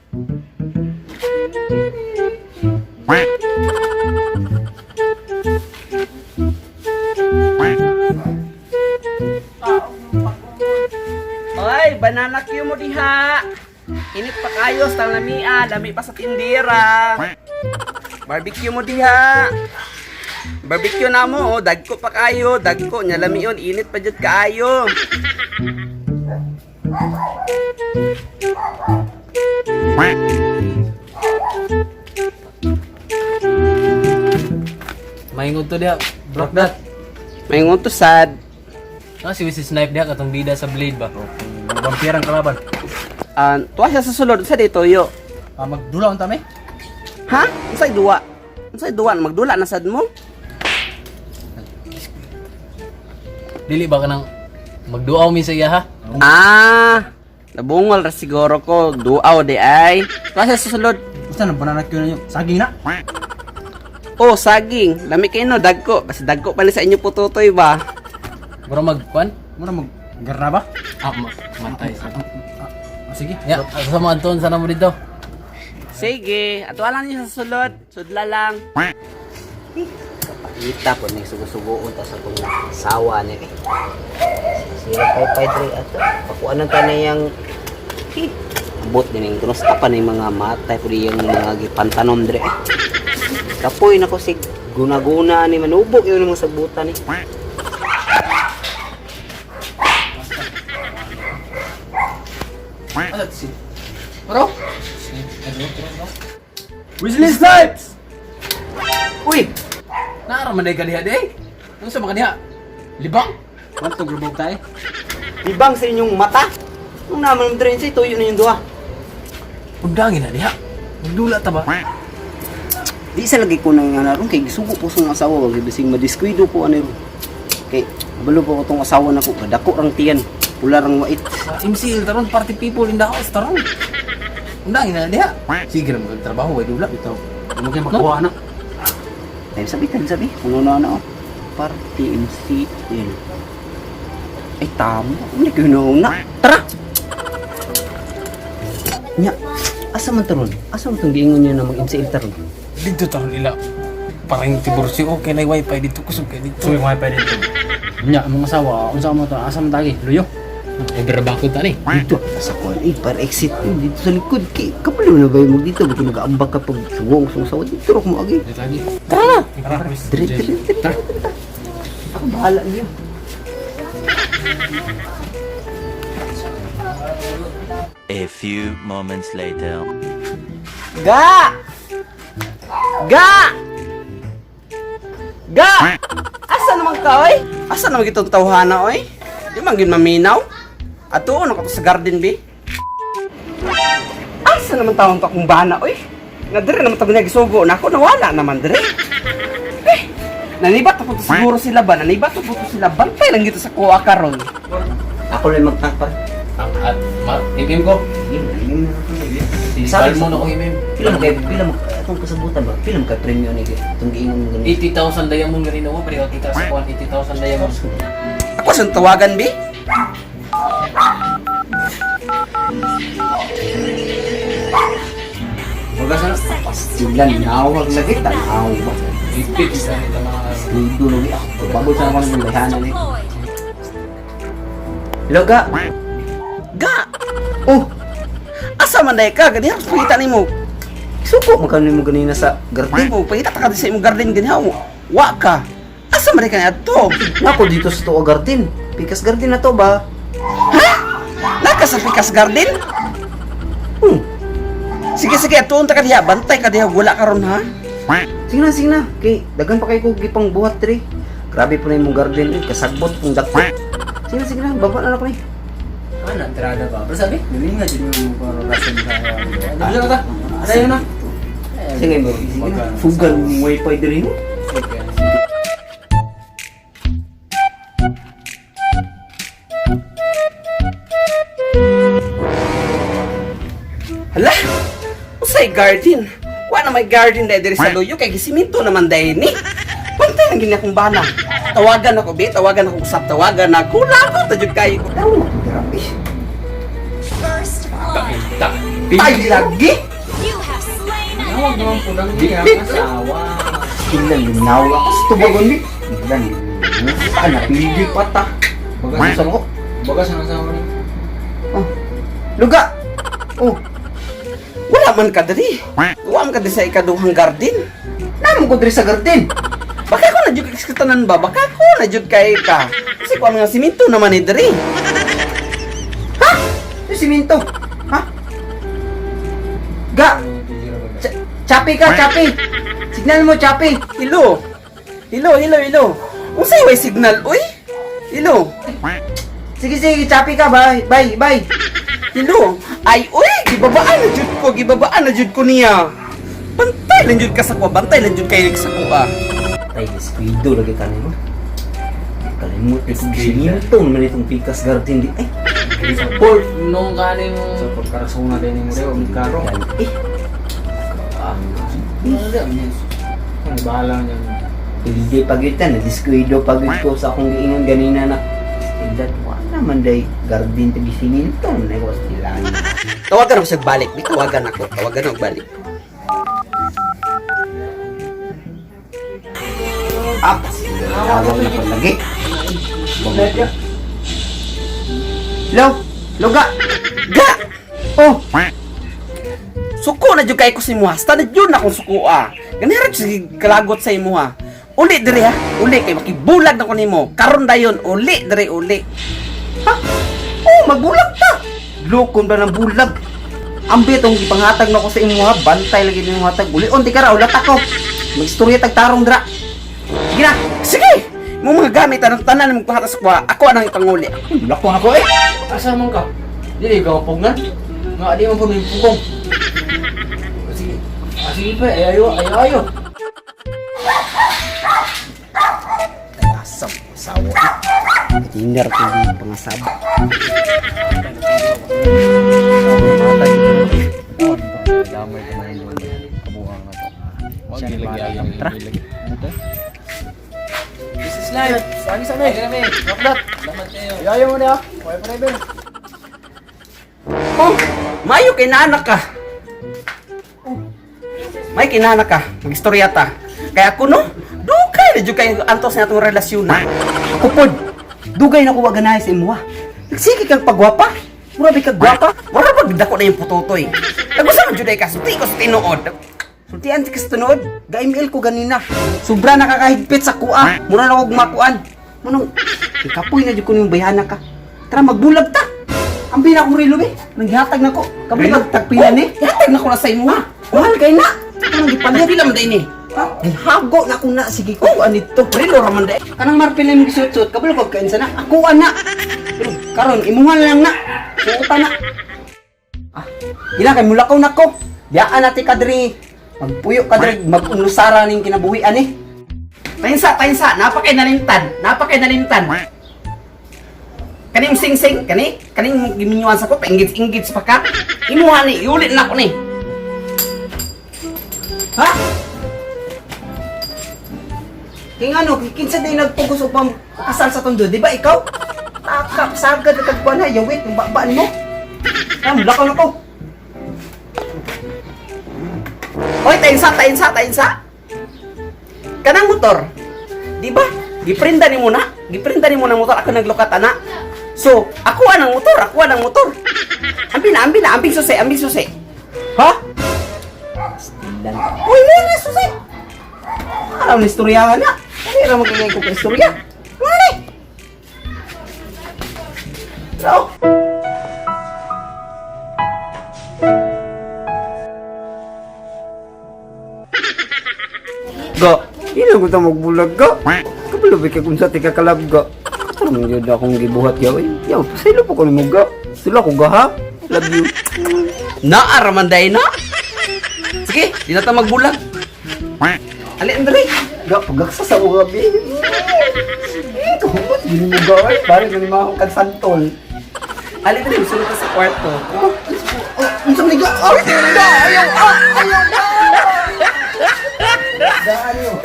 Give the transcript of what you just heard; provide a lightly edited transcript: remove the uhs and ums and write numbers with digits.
Oy, banana Q mo diha. Init pa kayo sa lamia, lami pa sa tindera. Barbecue mo diha. Barbecue na mo, oh. Dagko pa kayo, dagko nya lami yon, init pa jud kaayo. Maingon to dia, Brock dat. Maingon to sad. Si Wisi Snipe dia katong bida sa Blade ba? Vampirang kalaban. Tuwa siya sa sulod sa dito yo. Magdula unta me? Ha? Unsay duwa? Unsay duwa magdula na sad mo? Dili ba kanang magduaw mi sa iya ha? Nabungol ra siguro ko, duaw di ay. Tuwa siya sa sulod. Basta na banana Q na yung saging na. Oh, saging. Lami kayo no, dagko. Kasi dagko pa ni sa inyo pututoy ba? Mura magkuan? Mura maggarna ba? Matay sa. Sige. Ya, sa mga Anton sana mo dito. Sige, ato lang niyo sa sulod. Sudla lang. Kita po ni sugo-sugoon ta sa tong sawa ni. Sila pay dre ato. Pakuanan ta na yang bot din ng tunos pa ni mga matay pud yung mga gipantanom dre. Kapoy nako sig guna-guna ni manubok yun mga sabutan ni. Bro. Wesley Snipes. Uy! Naara man day kadiha day. Ano sa mga kadiha? Libang. Wanto grubog tayo. Ibang sa inyong mata. Nung naman yung train sa tuyo na yung duha. Undangin na diha. Magdula ta ba? Di sa lagi ko nang naron kay gisugo po sa asawa wag bising madiskuido po ani ro. Kay balo po ko tong asawa nako kadako rang tiyan. Pula rang wait. MCL taron party people in the house taron. Undangin na diha. Sige ra magtrabaho way dula bitaw. Mo kay makuha na. Tayo sabi. Ano na party MC yun. Ay tamo. Hindi ko na. Tara. Nya. Asa man taron? Asa man tong giingon niyo na mag-MCL taron? Dito taron nila. Parang tibursi okay na wifi dito kusog kay dito. So wifi dito. Nya ang masawa unsa mo to asa man tagi luyo. Ay berabakod ta ni. Dito sa kuan para exit dito sa likod kay kapalo na ba mo dito baka nag-aambak ka pag suwong sawa dito ro mo agi. Dito lagi. Tara. Dire. Ako bahala niyo. A few moments later. Ga! Asa naman ka, oy? Asa naman itong tawhana, oy? Di man gin maminaw? Ato, ano ka to sa garden, be? Asa naman tawang ka kung bana, oy? Nga dire naman tabi nagisugo na ako, nawala naman dire. Nanibat ako to siguro sila ba? Nanibat ako to sila. Bantay lang gito sa kuha karon. Ako lang magtangpar. Ang imim ko. Sabi mo na kong imim. Pila mo atong kasabutan ba? Pila mo ka premium ni itong giingon mo ganito. 80,000 diamond ganito mo, pero kita sa kuwan 80,000 diamond. Ako sa tawagan, be? Wala sana. Pastilan nawag lagi tanaw ba? Ipit sa ito mga Dito lagi ako. Bago sa mga nalahanan ni. Hello, Ga? Ga! Oh! Asa man day ka? Gani, pakita ni mo. Suko magkano mo ganina sa Garden garden. mo, pakita ka sa imong garden gani mo. Wa ka. Asa man day ka na to? Nako dito sa tuwa garden. Pikas garden na to ba? Naka sa Pikas Garden? Sige, atuon ta ka diha. Bantay ka diha. Wala ka ron, ha? Sige na. Kay dagan pa kay ko gipang buhat diri. Grabe po na imong garden eh. Kasagbot kung dako. Sige na. Baba na ako ni. ano, entrada ba? Pero sabi, galing nga din yung korelasan sa... Ano na ta? Ano na? Sige bro. Fugal mo wifi diri mo. Hala! Usay garden. Wa na may garden dahil diri sa loyo kay gisiminto naman dahil ni. Pantay lang gini akong bana. Tawagan ako, be. Tawagan ako usap. Tawagan ako. Lagot na dyan kayo. Oh, grabe. Takita. Bantay lagi. Huwag naman po lang niya asawa. Ilan linaw ako sa tubagon ni. Ilan napili pa ta. Bagas Sa ko. bagas ang asawa niya. Oh. Luga. Oh. Wala man ka diri. Wala man ka diri sa ikaduhang garden. Namo ko diri sa garden. Baka ko na jud kay tanan ba? Baka ko na jud kay ka. Kasi ko nga siminto naman ni diri. Ha? Yung siminto. Ha? Ga. Chapi ka, chapi. Signal mo, chapi. Hello. Hello. Unsay way signal, uy? Hello. Sige, chapi ka. Bye. Hello. Ay, uy, gibabaan na jud ko niya. Bantay lang jud ka sa kuha, bantay lang jud kay sa kuha. Ay, descuido lagi ka nimo. Kalimut itong siminto naman itong pikas garden di. Ay, Support nung kanin mo. Sa pagkarasong na din yung reo, ang karo. yan. Eh, Ang bahala niyan. hindi pagitan. Na-descuido pagit ko sa akong giingon ganina na. That wala naman day garden to siminto. Na ko sila. Tawagan ako siya balik, di tawagan ako balik. Up. Tawag na ko lagi. Loga. Ga! Oh, Suko na jud kay ko si mo. Hasta na jud na akong suko ah. Ganira jud kalagot sa imo ha. Uli diri ha. Uli kay makibulag na ko nimo. Karon dayon uli diri uli. ha? Oh, magbulag ta. Lokon ba ng bulag? Ambi itong ipanghatag na ko sa imo ha. Bantay lagi ng hatag. Ulion, di ka ra. Ulat ako. Mag-istorya tagtarong dra. Sige na. Sige. Mo mga gamit anong tanan mo kuhatas ko. Ako anang ipanguli. Lakon ako eh. Asa man ka? Dili ka mapugnan? Nga di man po may pugong. Sige pa, ayo. Asap, sawa. Tinder ko di pangasab. Damay ka na yun. Kabuhang na to. Huwag ilagay. Tara. This is live. Sagi sa may. Kami. Rockdot. Salamat kayo. Ayaw mo na. Okay pa rin. Oh, mayo kay naanak ka. May kinanak ka, mag-istorya ta. Kaya ako no, dugay na jud kay antos na atong relasyon na. Ako pod. Dugay na ko wa ganahay sa imo ha. Nagsige kang pagwapa. Mura ba ka gwapa? Mura ba dako na yung putotoy. Nagusa man jud ay ka sulti ko sa tinuod. Sultian ka sa tinuod. Ga-email ko ganina. Sobra nakakahigpit sa kuha. Mura na ko gumakuan. Munong ikapoy na jud ko ning bayana ka. Tara magbulag ta. Ang pina ko rilo be. Naghatag na ko. Kabay tagpila ni. Hatag na ko na sa imo ha. Mahal kay na. Kanang gipaniri lang day ni. Ay hago na ko na sige ko anito. Rilo raman day. Kanang marpil mo gisuot-suot, kabalo ko kain sana. Ako ana. Pero karon imuhan lang na. Suota na. Ah, ila kay mulakaw na ko. Diyaan natin kadri. Magpuyo kadri mag-unusara ning kinabuhian eh. Tainsa, napakay nalintan. Kaning sing-sing, kaning giminyuan sa ko, paingit-ingit pa ka. Imuha ni, iulit na ko ni. Ha? King ano, kinsa day nagpugos upang kasal sa tondo, di ba ikaw? Takap, sagad na tagpuan ha, yung wait, yung bakbaan mo. Ah, mulakaw na ko. Oy, tainsa. Kanang motor. Di ba? Giprinda ni mo na motor ako naglukat ana. So, ako anang motor. Ambing susi. Ha? Stilan. Uy, mo na susi. Alam na istorya na. Ano yung magiging ko ka istorya? Ano ni? So, Ga, ina ko ta magbulag ga. Kabalo ba kay kung sa tika kalab ga. Parang yun akong gibuhat yaw. Yaw, pasaylo po ko ni mo ga. Sila ko ga ha. Love you. Naaraman day na. Sige, di na ta magbulag. Ali andali. Ga, pagaksa sa mga gabi. Ito, ba't yun mo ga? Parang ganun mga akong kagsantol. Ali andali, sulod ka sa kwarto. Ang sa mga ga. Ayaw. Ga, ayaw.